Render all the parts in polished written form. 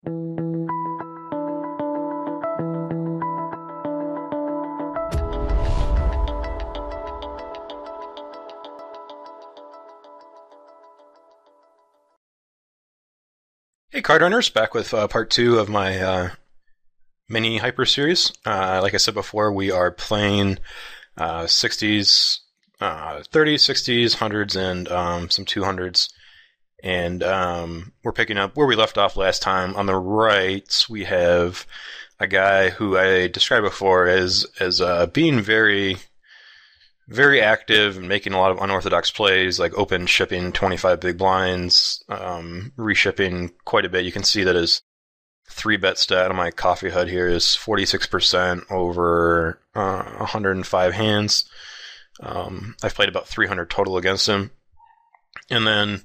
Hey, Card Runners, back with part 2 of my mini hyper series. Like I said before, we are playing 60s, 30s, 60s, 100s, and some 200s. And we're picking up where we left off last time. On the right, we have a guy who I described before as being very, very active and making a lot of unorthodox plays, like open shipping 25 big blinds, reshipping quite a bit. You can see that his 3-bet stat on my coffee hut here is 46% over 105 hands. I've played about 300 total against him. And then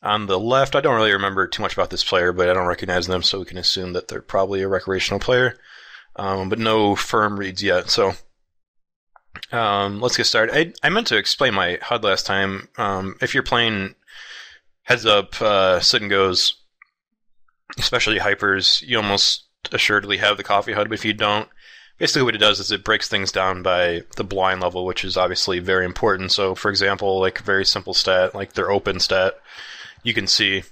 on the left, I don't really remember too much about this player, but I don't recognize them, so we can assume that they're probably a recreational player. But no firm reads yet, so let's get started. I meant to explain my HUD last time. If you're playing heads up, sit and goes, especially hypers, you almost assuredly have the coffee HUD, but if you don't, basically what it does is it breaks things down by the blind level, which is obviously very important. So, for example, like a very simple stat, like their open stat, you can see,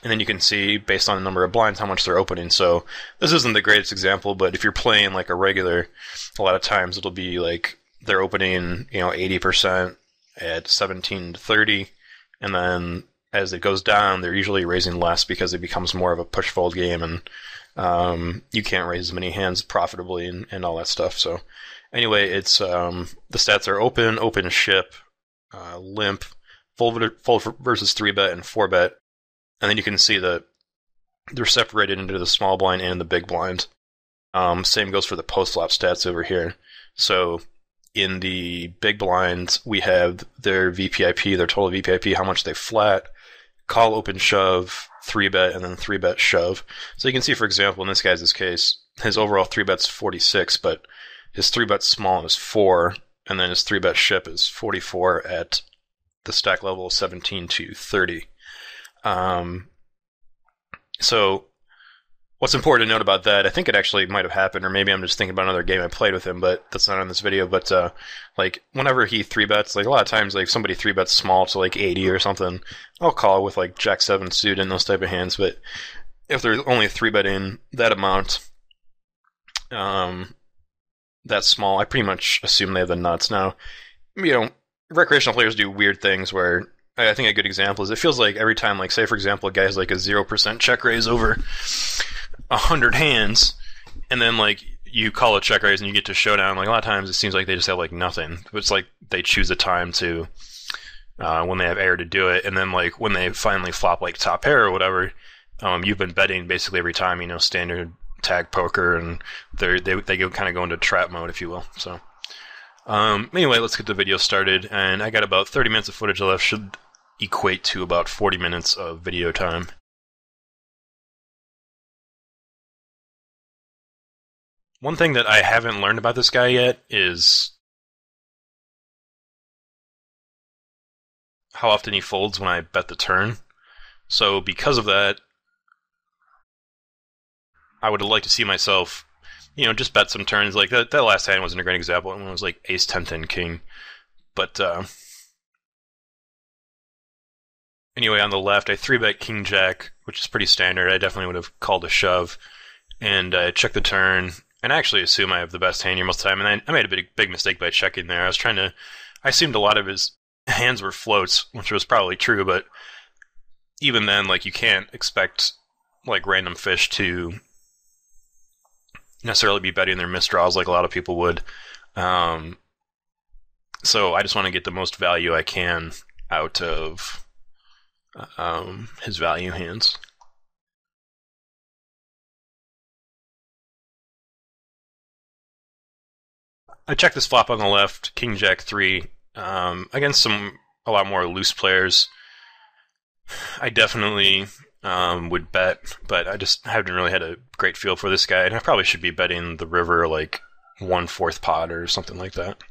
and then you can see based on the number of blinds how much they're opening. So this isn't the greatest example, but if you're playing like a regular, a lot of times it'll be like they're opening, 80% at 17 to 30, and then as it goes down, they're usually raising less because it becomes more of a push fold game, and you can't raise as many hands profitably and all that stuff. So anyway, it's the stats are open ship, limp, fold versus 3-bet and 4-bet. And then you can see that they're separated into the small blind and the big blind. Same goes for the post-flop stats over here. So in the big blinds, we have their VPIP, their total VPIP, how much they flat, call, open, shove, 3-bet, and then 3-bet shove. So you can see, for example, in this guy's case, his overall 3-bet's 46, but his 3-bet small is 4, and then his 3-bet ship is 44 at the stack level of 17 to 30. So what's important to note about that, I think it actually might have happened, or maybe I'm just thinking about another game I played with him, but that's not on this video. But like whenever he 3-bets, like a lot of times, like somebody 3-bets small to like 80 or something, I'll call with like Jack 7 suit and those type of hands. But if they're only 3-betting that amount, that small, I pretty much assume they have the nuts. Now, recreational players do weird things where I think a good example is it feels like every time, like say for example, a guy has like a 0% check raise over 100 hands, and then like you call a check raise and you get to showdown, like a lot of times it seems like they just have like nothing. It's like they choose a time to when they have air to do it, and then like when they finally flop like top pair or whatever, you've been betting basically every time, standard tag poker, and they kind of go into trap mode, if you will. So anyway, let's get the video started, and I got about 30 minutes of footage left. Should equate to about 40 minutes of video time. One thing that I haven't learned about this guy yet is how often he folds when I bet the turn. So because of that, I would have liked to see myself, just bet some turns. Like that last hand wasn't a great example. It was like ace, 10, 10, king. But anyway, on the left, I 3-bet king jack, which is pretty standard. I definitely would have called a shove, and I check the turn. And I actually assume I have the best hand here most of the time. And I made a big mistake by checking there. I assumed a lot of his hands were floats, which was probably true. But even then, like you can't expect like random fish to necessarily be betting their misdraws like a lot of people would. So I just want to get the most value I can out of his value hands. I checked this flop on the left, King Jack 3, against a lot more loose players. I definitely would bet, but I just haven't really had a great feel for this guy, and I probably should be betting the river like 1/4 pot or something like that.